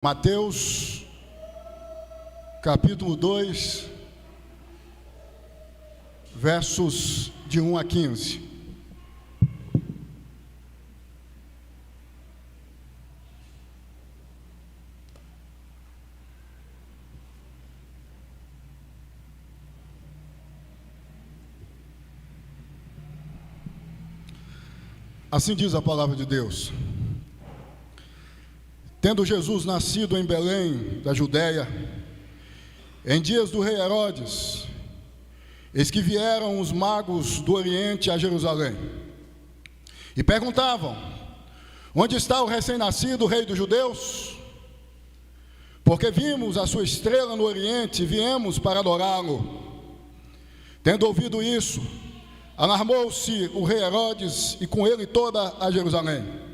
Mateus, capítulo 2, versos de 1 a 15. Assim diz a palavra de Deus. Tendo Jesus nascido em Belém, da Judéia, em dias do rei Herodes, eis que vieram os magos do Oriente a Jerusalém, e perguntavam: onde está o recém-nascido rei dos judeus? Porque vimos a sua estrela no Oriente e viemos para adorá-lo. Tendo ouvido isso, alarmou-se o rei Herodes e com ele toda a Jerusalém.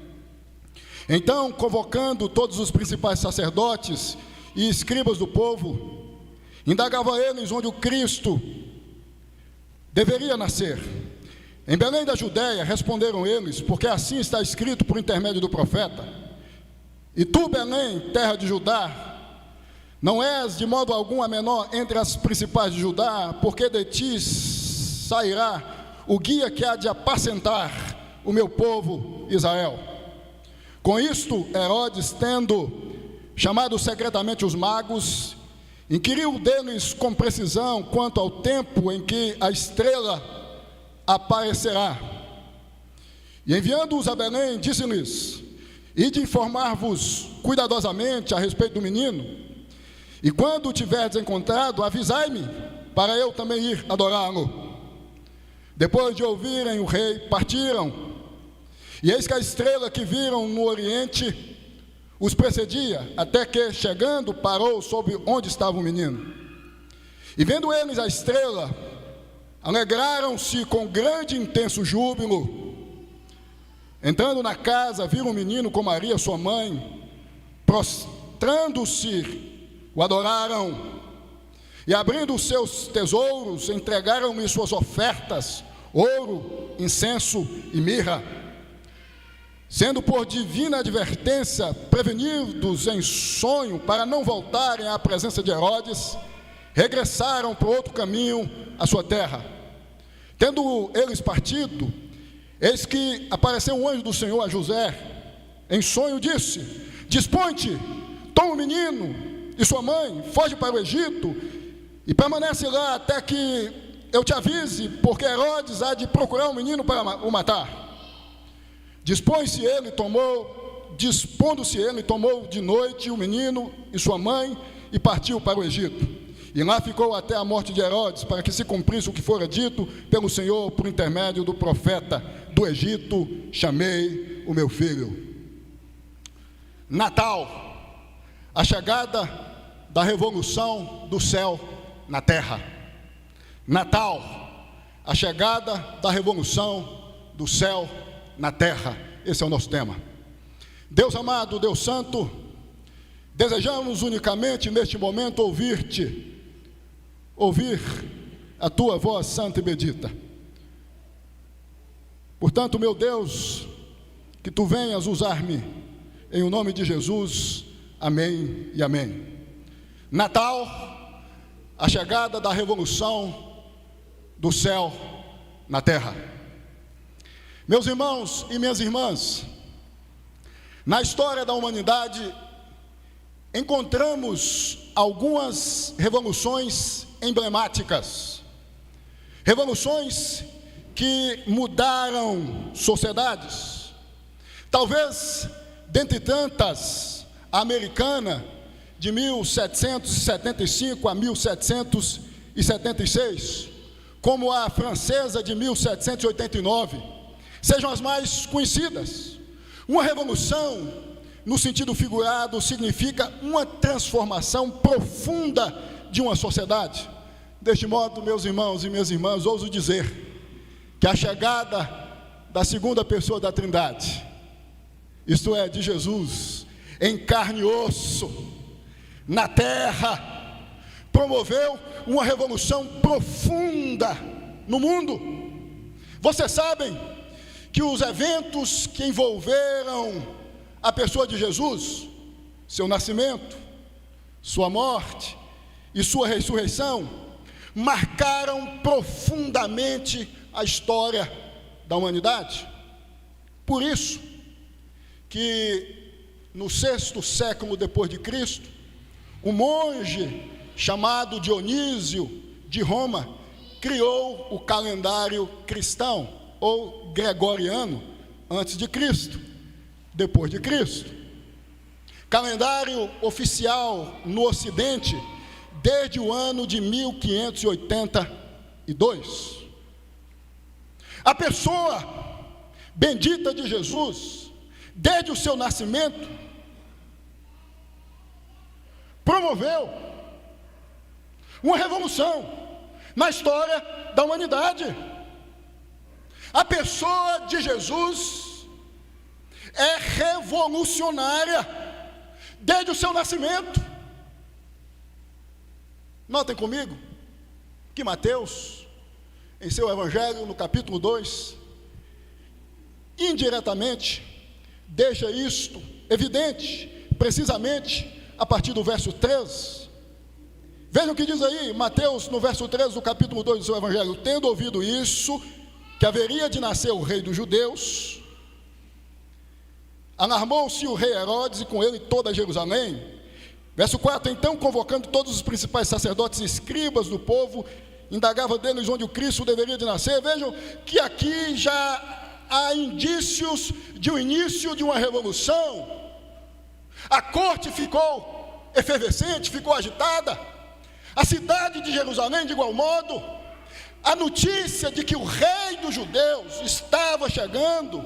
Então, convocando todos os principais sacerdotes e escribas do povo, indagava eles onde o Cristo deveria nascer. Em Belém da Judéia, responderam eles, porque assim está escrito por intermédio do profeta: e tu, Belém, terra de Judá, não és de modo algum a menor entre as principais de Judá, porque de ti sairá o guia que há de apacentar o meu povo Israel. Com isto, Herodes, tendo chamado secretamente os magos, inquiriu deles com precisão quanto ao tempo em que a estrela aparecerá. E enviando-os a Belém, disse-lhes: ide informar-vos cuidadosamente a respeito do menino, e quando o tiverdes encontrado, avisai-me, para eu também ir adorá-lo. Depois de ouvirem o rei, partiram. E eis que a estrela que viram no Oriente os precedia, até que, chegando, parou sobre onde estava o menino. E vendo eles a estrela, alegraram-se com grande e intenso júbilo. Entrando na casa, viram o menino com Maria, sua mãe. Prostrando-se, o adoraram. E abrindo os seus tesouros, entregaram-lhe suas ofertas: ouro, incenso e mirra. Sendo por divina advertência prevenidos em sonho para não voltarem à presença de Herodes, regressaram por outro caminho à sua terra. Tendo eles partido, eis que apareceu um anjo do Senhor a José. Em sonho disse: dispõe-te, toma o menino e sua mãe, foge para o Egito e permanece lá até que eu te avise, porque Herodes há de procurar o menino para o matar. Dispondo-se ele, tomou de noite o menino e sua mãe e partiu para o Egito. E lá ficou até a morte de Herodes, para que se cumprisse o que fora dito pelo Senhor por intermédio do profeta: do Egito chamei o meu filho. Natal, a chegada da revolução do céu na terra. Natal, a chegada da revolução do céu na terra. Esse é o nosso tema. Deus amado, Deus santo, desejamos unicamente neste momento ouvir a tua voz santa e bendita. Portanto, meu Deus, que tu venhas usar-me, em o nome de Jesus, amém e amém. Natal, a chegada da revolução do céu na terra. Meus irmãos e minhas irmãs, na história da humanidade, encontramos algumas revoluções emblemáticas, revoluções que mudaram sociedades. Talvez, dentre tantas, a americana, de 1775 a 1776, como a francesa de 1789, sejam as mais conhecidas. Uma revolução, no sentido figurado, significa uma transformação profunda de uma sociedade. Deste modo, meus irmãos e minhas irmãs, ouso dizer que a chegada da segunda pessoa da Trindade, isto é, de Jesus, em carne e osso, na terra, promoveu uma revolução profunda no mundo. Vocês sabem que os eventos que envolveram a pessoa de Jesus seu nascimento, sua morte e sua ressurreição marcaram profundamente a história da humanidade. Por isso que no 6º século depois de Cristo, um monge chamado Dionísio de Roma criou o calendário cristão, ou gregoriano, antes de Cristo, depois de Cristo. Calendário oficial no Ocidente desde o ano de 1582. A pessoa bendita de Jesus, desde o seu nascimento, promoveu uma revolução na história da humanidade. A pessoa de Jesus é revolucionária desde o seu nascimento. Notem comigo que Mateus, em seu Evangelho, no capítulo 2, indiretamente, deixa isto evidente, precisamente a partir do verso 3. Vejam o que diz aí, Mateus, no verso 3 do capítulo 2 do seu Evangelho: tendo ouvido isso, que haveria de nascer o rei dos judeus, alarmou-se o rei Herodes e com ele toda Jerusalém. Verso 4: então, convocando todos os principais sacerdotes e escribas do povo, indagava deles onde o Cristo deveria de nascer. Vejam que aqui já há indícios de um início de uma revolução. A corte ficou efervescente, ficou agitada. A cidade de Jerusalém, de igual modo. A notícia de que o rei dos judeus estava chegando,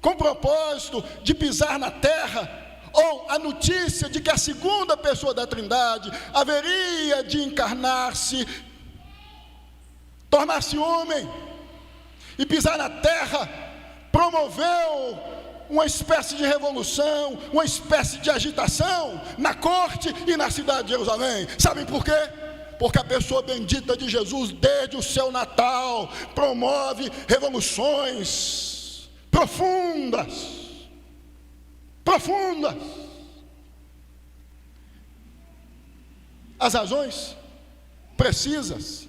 com o propósito de pisar na terra, ou a notícia de que a segunda pessoa da Trindade haveria de encarnar-se, tornar-se homem e pisar na terra, promoveu uma espécie de revolução, uma espécie de agitação na corte e na cidade de Jerusalém. Sabem por quê? Porque a pessoa bendita de Jesus, desde o seu Natal, promove revoluções profundas. As razões precisas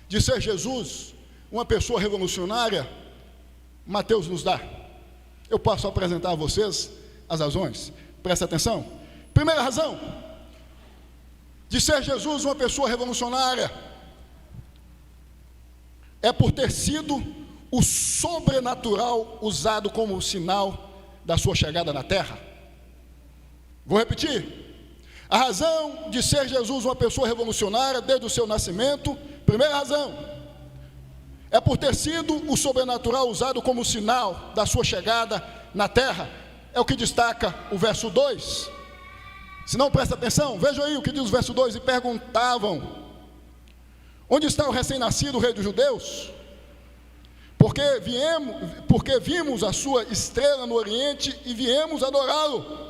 de ser Jesus uma pessoa revolucionária, Mateus nos dá. Eu posso apresentar a vocês as razões. Presta atenção. Primeira razão de ser Jesus uma pessoa revolucionária é por ter sido o sobrenatural usado como sinal da sua chegada na terra. Vou repetir. A razão de ser Jesus uma pessoa revolucionária desde o seu nascimento, primeira razão, é por ter sido o sobrenatural usado como sinal da sua chegada na terra. É o que destaca o verso 2. Se não, presta atenção, vejam aí o que diz o verso 2: e perguntavam: onde está o recém-nascido rei dos judeus? Porque vimos a sua estrela no oriente e viemos adorá-lo.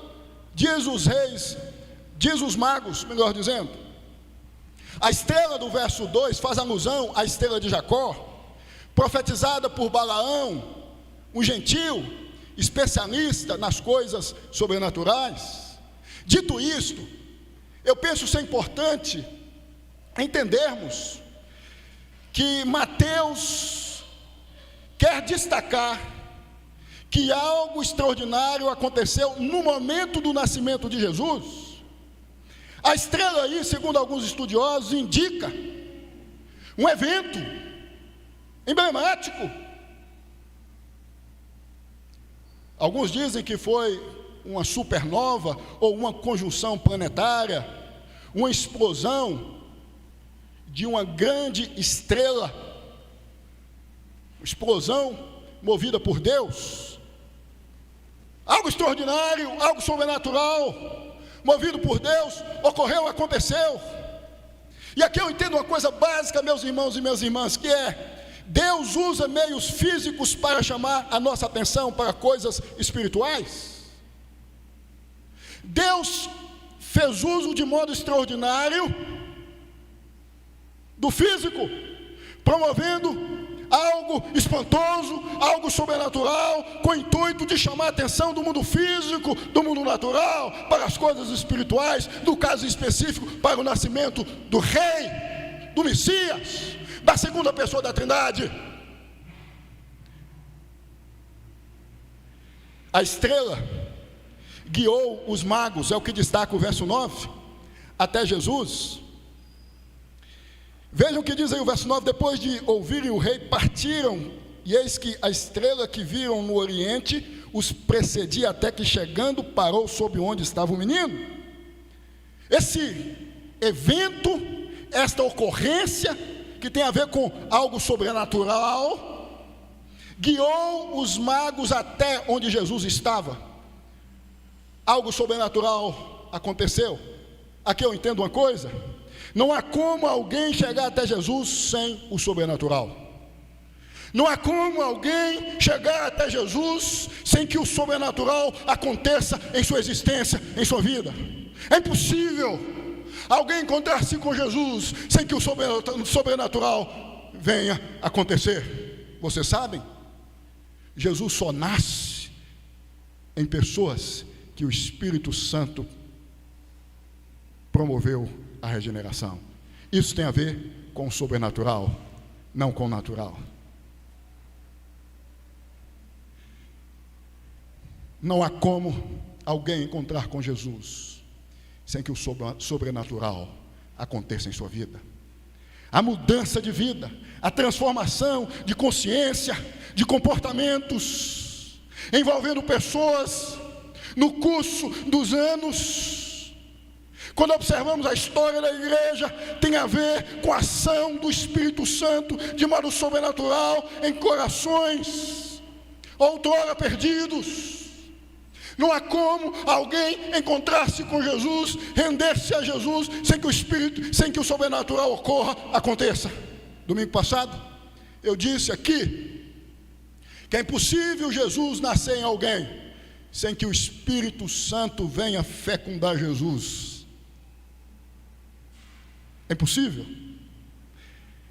Diz os reis, diz os magos, melhor dizendo. A estrela do verso 2 faz alusão à estrela de Jacó, profetizada por Balaão, um gentil, especialista nas coisas sobrenaturais. Dito isto, eu penso ser importante entendermos que Mateus quer destacar que algo extraordinário aconteceu no momento do nascimento de Jesus. A estrela aí, segundo alguns estudiosos, indica um evento emblemático. Alguns dizem que foi uma supernova ou uma conjunção planetária, uma explosão de uma grande estrela, explosão movida por Deus, algo extraordinário, algo sobrenatural, movido por Deus, ocorreu, aconteceu. E aqui eu entendo uma coisa básica, meus irmãos e minhas irmãs, que é: Deus usa meios físicos para chamar a nossa atenção para coisas espirituais. Deus fez uso de modo extraordinário do físico, promovendo algo espantoso, algo sobrenatural, com o intuito de chamar a atenção do mundo físico, do mundo natural, para as coisas espirituais, no caso específico, para o nascimento do Rei, do Messias, da segunda pessoa da Trindade. A estrela guiou os magos, é o que destaca o verso 9, até Jesus. Vejam o que diz aí o verso 9: depois de ouvirem o rei, partiram, e eis que a estrela que viram no oriente os precedia, até que chegando parou sobre onde estava o menino. Esse evento, esta ocorrência, que tem a ver com algo sobrenatural, guiou os magos até onde Jesus estava. Algo sobrenatural aconteceu. Aqui eu entendo uma coisa: não há como alguém chegar até Jesus sem o sobrenatural. Não há como alguém chegar até Jesus sem que o sobrenatural aconteça em sua existência, em sua vida. É impossível alguém encontrar-se com Jesus sem que o sobrenatural venha acontecer. Vocês sabem? Jesus só nasce em pessoas que o Espírito Santo promoveu a regeneração. Isso tem a ver com o sobrenatural, não com o natural. Não há como alguém encontrar com Jesus sem que o sobrenatural aconteça em sua vida. A mudança de vida, a transformação de consciência, de comportamentos, envolvendo pessoas no curso dos anos. Quando observamos a história da igreja, tem a ver com a ação do Espírito Santo de modo sobrenatural em corações outrora perdidos. Não há como alguém encontrar-se com Jesus, render-se a Jesus, sem que o sobrenatural aconteça. Domingo passado, eu disse aqui que é impossível Jesus nascer em alguém sem que o Espírito Santo venha fecundar Jesus. É impossível.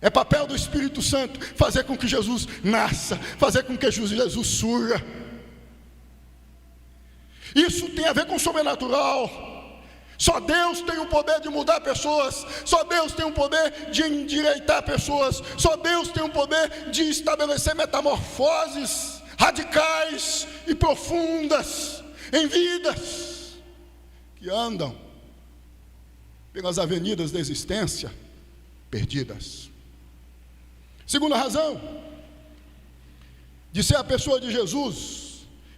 É papel do Espírito Santo fazer com que Jesus nasça, fazer com que Jesus surja. Isso tem a ver com o sobrenatural. Só Deus tem o poder de mudar pessoas. Só Deus tem o poder de endireitar pessoas. Só Deus tem o poder de estabelecer metamorfoses radicais e profundas em vidas que andam pelas avenidas da existência perdidas. Segunda razão de ser a pessoa de Jesus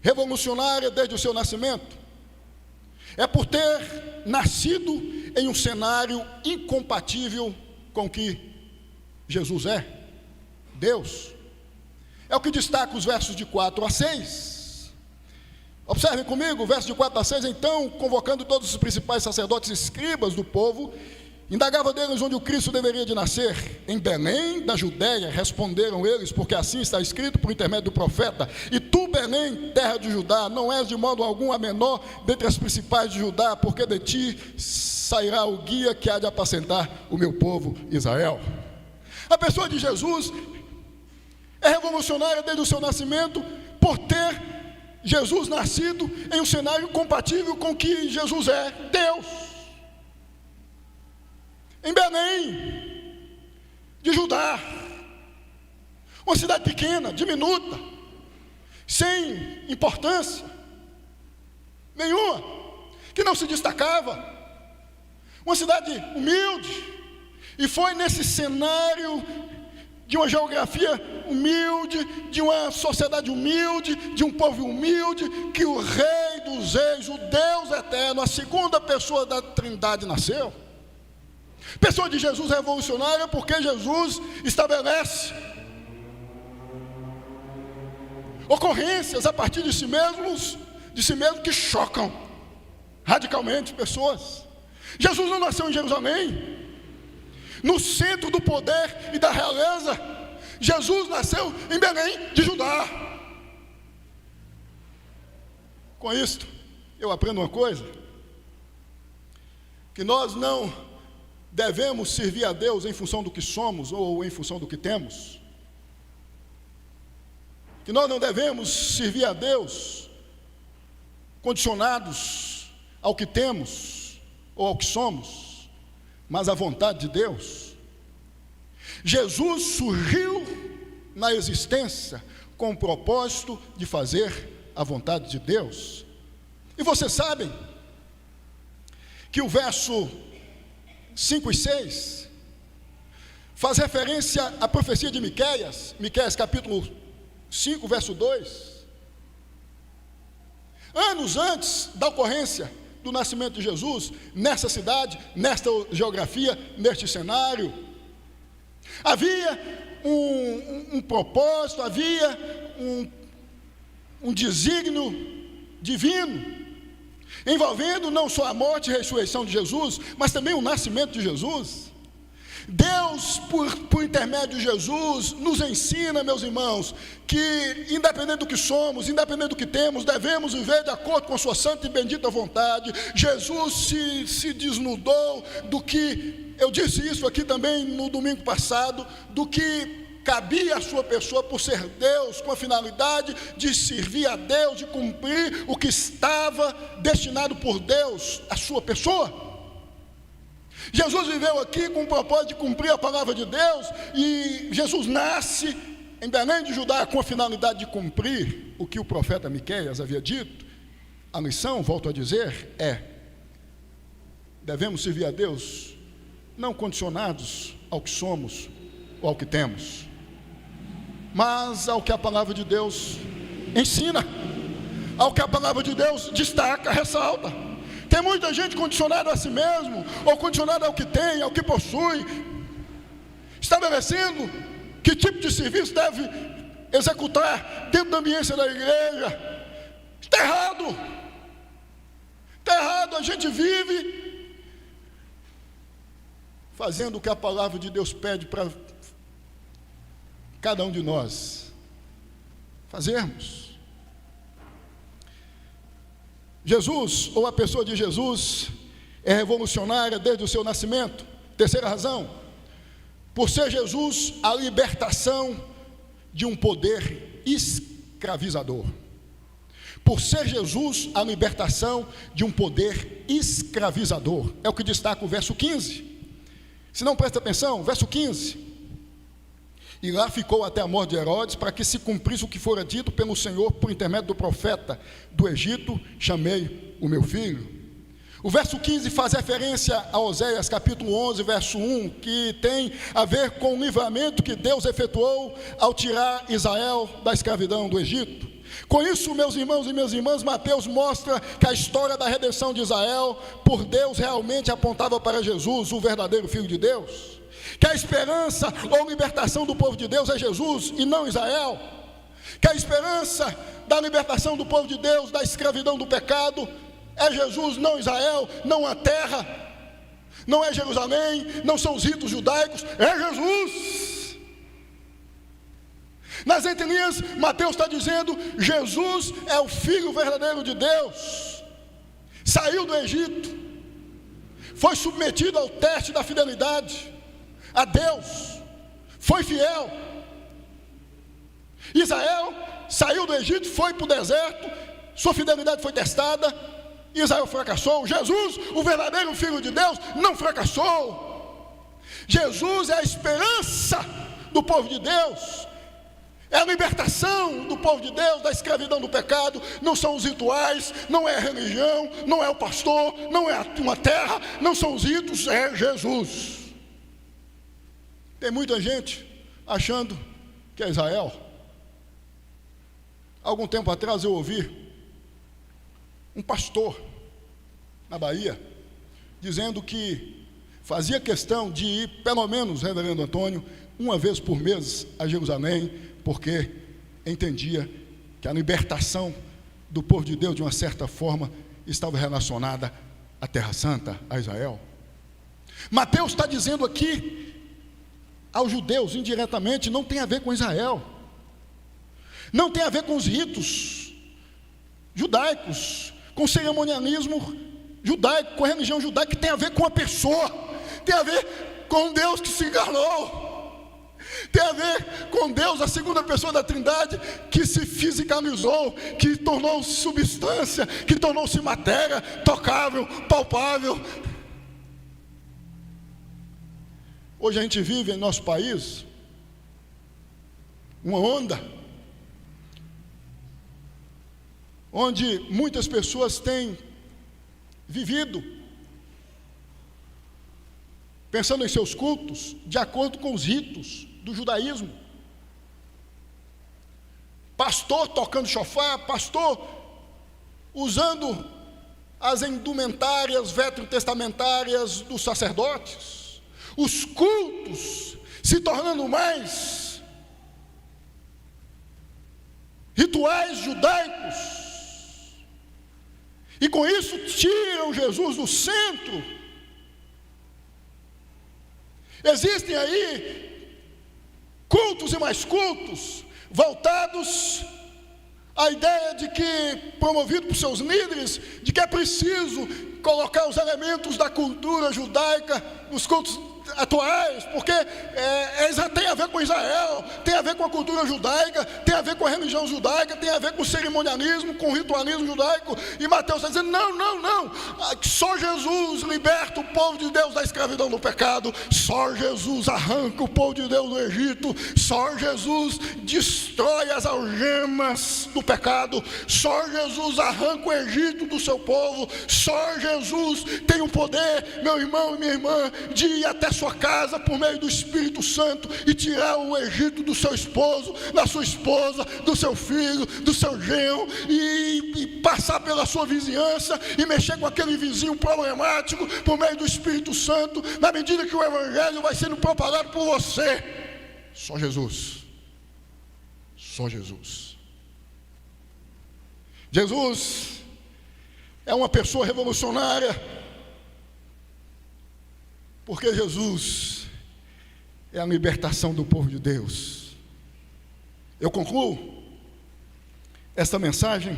revolucionária desde o seu nascimento, é por ter nascido em um cenário incompatível com o que Jesus é, Deus. É o que destaca os versos de 4 a 6. Observem comigo, o verso de 4 a 6. Então, convocando todos os principais sacerdotes e escribas do povo, indagava deles onde o Cristo deveria de nascer. Em Belém, da Judéia, responderam eles, porque assim está escrito por intermédio do profeta: e tu, Belém, terra de Judá, não és de modo algum a menor dentre as principais de Judá, porque de ti sairá o guia que há de apacentar o meu povo Israel. A pessoa de Jesus é revolucionária desde o seu nascimento, por ter Jesus nascido em um cenário compatível com o que Jesus é, Deus. Em Belém de Judá, uma cidade pequena, diminuta, sem importância nenhuma, que não se destacava, uma cidade humilde. E foi nesse cenário de uma geografia humilde, de uma sociedade humilde, de um povo humilde, que o Rei dos Reis, o Deus eterno, a segunda pessoa da Trindade, nasceu. Pessoa de Jesus revolucionária, porque Jesus estabelece ocorrências a partir de si mesmo que chocam radicalmente pessoas. Jesus não nasceu em Jerusalém, no centro do poder e da realeza. Jesus nasceu em Belém de Judá. Com isto, eu aprendo uma coisa: que nós não devemos servir a Deus em função do que somos ou em função do que temos. que nós não devemos servir a Deus condicionados ao que temos ou ao que somos, mas à vontade de Deus. Jesus surgiu na existência com o propósito de fazer a vontade de Deus. E vocês sabem que o verso 5 e 6 faz referência à profecia de Miqueias, Miqueias capítulo 5, verso 2. Anos antes da ocorrência do nascimento de Jesus, nessa cidade, nesta geografia, neste cenário, havia um propósito, havia um desígnio divino, envolvendo não só a morte e a ressurreição de Jesus, mas também o nascimento de Jesus. Deus, por intermédio de Jesus, nos ensina, meus irmãos, que independente do que somos, independente do que temos, devemos viver de acordo com a sua santa e bendita vontade. Jesus se desnudou do que, eu disse isso aqui também no domingo passado, do que cabia à sua pessoa por ser Deus, com a finalidade de servir a Deus, de cumprir o que estava destinado por Deus à sua pessoa. Jesus viveu aqui com o propósito de cumprir a palavra de Deus, e Jesus nasce em Belém de Judá com a finalidade de cumprir o que o profeta Miqueias havia dito. A missão, volto a dizer, devemos servir a Deus não condicionados ao que somos ou ao que temos, mas ao que a palavra de Deus ensina, ao que a palavra de Deus destaca, ressalta. Tem muita gente condicionada a si mesmo, ou condicionada ao que tem, ao que possui, estabelecendo que tipo de serviço deve executar dentro da ambiência da igreja. Está errado. Está errado. A gente vive fazendo o que a palavra de Deus pede para cada um de nós fazermos. Jesus, ou a pessoa de Jesus, é revolucionária desde o seu nascimento. Terceira razão, por ser Jesus a libertação de um poder escravizador. Por ser Jesus a libertação de um poder escravizador. É o que destaca o verso 15. Se não presta atenção, verso 15. E lá ficou até a morte de Herodes, para que se cumprisse o que fora dito pelo Senhor por intermédio do profeta: do Egito chamei o meu filho. O verso 15 faz referência a Oséias capítulo 11, verso 1, que tem a ver com o livramento que Deus efetuou ao tirar Israel da escravidão do Egito. Com isso, meus irmãos e minhas irmãs, Mateus mostra que a história da redenção de Israel por Deus realmente apontava para Jesus, o verdadeiro Filho de Deus. Que a esperança ou libertação do povo de Deus é Jesus e não Israel. Que a esperança da libertação do povo de Deus da escravidão do pecado é Jesus, não Israel, não a terra, não é Jerusalém, não são os ritos judaicos, é Jesus. Nas entrelinhas, Mateus está dizendo: Jesus é o Filho verdadeiro de Deus, saiu do Egito, foi submetido ao teste da fidelidade a Deus, foi fiel. Israel saiu do Egito, foi para o deserto, sua fidelidade foi testada, Israel fracassou. Jesus, o verdadeiro Filho de Deus, não fracassou. Jesus é a esperança do povo de Deus, é a libertação do povo de Deus da escravidão do pecado. Não são os rituais, não é a religião, não é o pastor, não é uma terra, não são os ritos, é Jesus. Tem muita gente achando que é Israel. Algum tempo atrás eu ouvi um pastor na Bahia dizendo que fazia questão de ir, pelo menos, reverendo Antônio, uma vez por mês a Jerusalém, porque entendia que a libertação do povo de Deus, de uma certa forma, estava relacionada à Terra Santa, a Israel. Mateus está dizendo aqui aos judeus, indiretamente, não tem a ver com Israel, não tem a ver com os ritos judaicos, com o cerimonialismo judaico, com a religião judaica, que tem a ver com a pessoa, tem a ver com Deus que se encarnou, Tem a ver com Deus, a segunda pessoa da Trindade, que se fisicalizou, que tornou-se substância, que tornou-se matéria, tocável, palpável. Hoje a gente vive em nosso país uma onda onde muitas pessoas têm vivido pensando em seus cultos de acordo com os ritos do judaísmo. Pastor tocando chofar, pastor usando as indumentárias veterotestamentárias dos sacerdotes, os cultos se tornando mais rituais judaicos, e com isso tiram Jesus do centro. Existem aí cultos e mais cultos voltados à ideia de que, promovido por seus líderes, de que é preciso colocar os elementos da cultura judaica nos cultos atuais, porque tem a ver com Israel, tem a ver com a cultura judaica, tem a ver com a religião judaica, tem a ver com o cerimonialismo, com o ritualismo judaico. E Mateus está dizendo, não, só Jesus liberta o povo de Deus da escravidão do pecado, só Jesus arranca o povo de Deus do Egito, só Jesus destrói as algemas do pecado, só Jesus arranca o Egito do seu povo, só Jesus tem o poder, meu irmão e minha irmã, de ir até sua casa por meio do Espírito Santo e tirar o Egito do seu esposo, da sua esposa, do seu filho, do seu genro, e passar pela sua vizinhança e mexer com aquele vizinho problemático por meio do Espírito Santo, na medida que o Evangelho vai sendo propagado por você. Só Jesus. Só Jesus. Jesus é uma pessoa revolucionária, porque Jesus é a libertação do povo de Deus. Eu concluo esta mensagem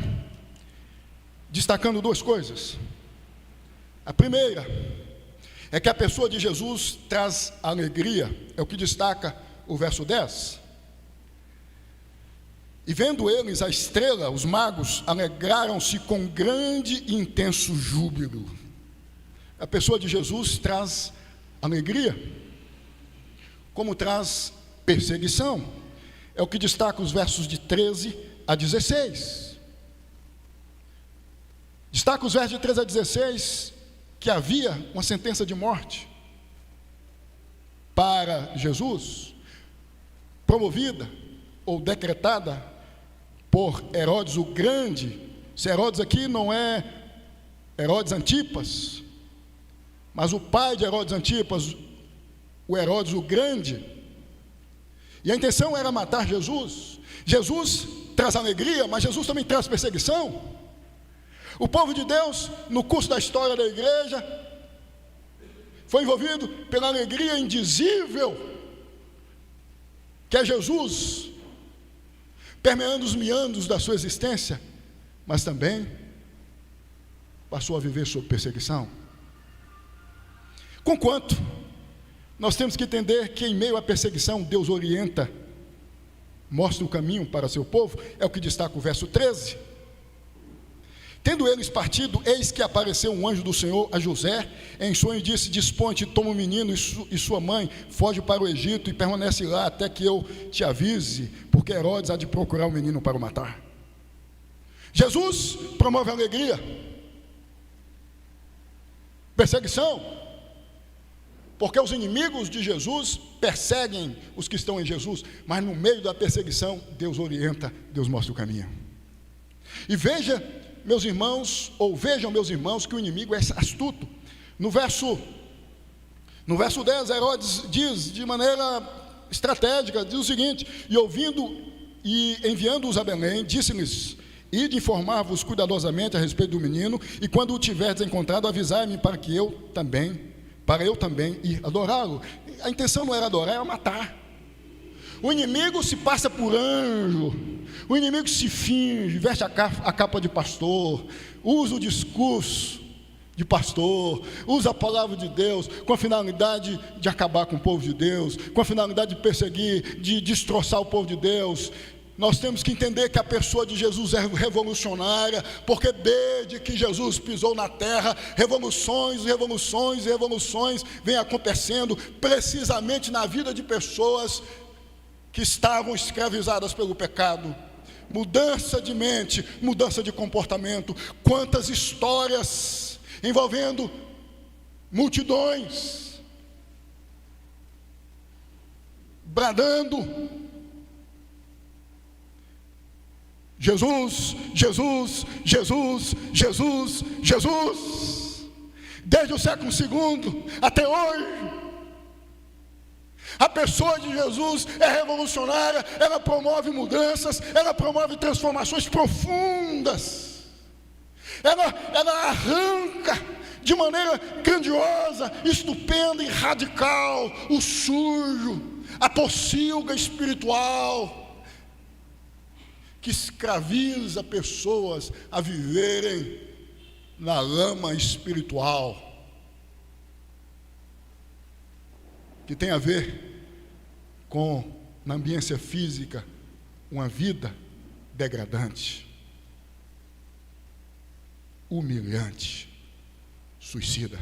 destacando duas coisas. A primeira é que a pessoa de Jesus traz alegria, é o que destaca o verso 10. E vendo eles a estrela, os magos alegraram-se com grande e intenso júbilo. A pessoa de Jesus traz alegria, como traz perseguição. É o que destaca os versos de 13 a 16. Destaca os versos de 13 a 16 que havia uma sentença de morte para Jesus, promovida ou decretada por Herodes o Grande. Se Herodes aqui não é Herodes Antipas, mas o pai de Herodes Antipas, o Herodes o Grande. E a intenção era matar Jesus. Jesus traz alegria, mas Jesus também traz perseguição. O povo de Deus, no curso da história da igreja, foi envolvido pela alegria indizível que é Jesus, permeando os meandros da sua existência, mas também passou a viver sob perseguição. Conquanto nós temos que entender que em meio à perseguição Deus orienta, mostra o caminho para seu povo, é o que destaca o verso 13. Tendo eles partido, eis que apareceu um anjo do Senhor a José em sonho e disse: dispõe-te, toma o menino e sua mãe, foge para o Egito e permanece lá até que eu te avise, porque Herodes há de procurar o menino para o matar. Jesus promove a alegria, perseguição, porque os inimigos de Jesus perseguem os que estão em Jesus, mas no meio da perseguição, Deus orienta, Deus mostra o caminho. E vejam, meus irmãos, que o inimigo é astuto. No verso 10, Herodes diz de maneira estratégica, diz o seguinte: e ouvindo e enviando-os a Belém, disse-lhes: ide informar-vos cuidadosamente a respeito do menino, e quando o tiverdes encontrado, avisai-me para eu também ir adorá-lo. A intenção não era adorar, era matar. O inimigo se passa por anjo, o inimigo se finge, veste a capa de pastor, usa o discurso de pastor, usa a palavra de Deus com a finalidade de acabar com o povo de Deus, com a finalidade de perseguir, de destroçar o povo de Deus. Nós temos que entender que a pessoa de Jesus é revolucionária, porque desde que Jesus pisou na terra, revoluções vêm acontecendo, precisamente na vida de pessoas que estavam escravizadas pelo pecado. Mudança de mente, mudança de comportamento. Quantas histórias envolvendo multidões bradando: Jesus, Jesus, Jesus, Jesus, Jesus, desde o século II até hoje. A pessoa de Jesus é revolucionária, ela promove mudanças, ela promove transformações profundas, ela arranca de maneira grandiosa, estupenda e radical o sujo, a pocilga espiritual que escraviza pessoas a viverem na lama espiritual, que tem a ver com, na ambiência física, uma vida degradante, humilhante, suicida.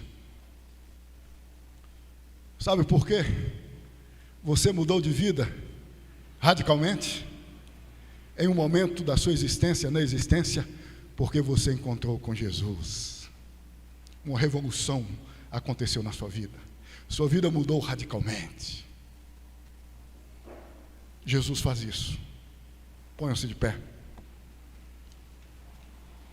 Sabe por quê? Você mudou de vida radicalmente em um momento da sua existência, na existência, porque você encontrou com Jesus. Uma revolução aconteceu na sua vida. Sua vida mudou radicalmente. Jesus faz isso. Ponham-se de pé.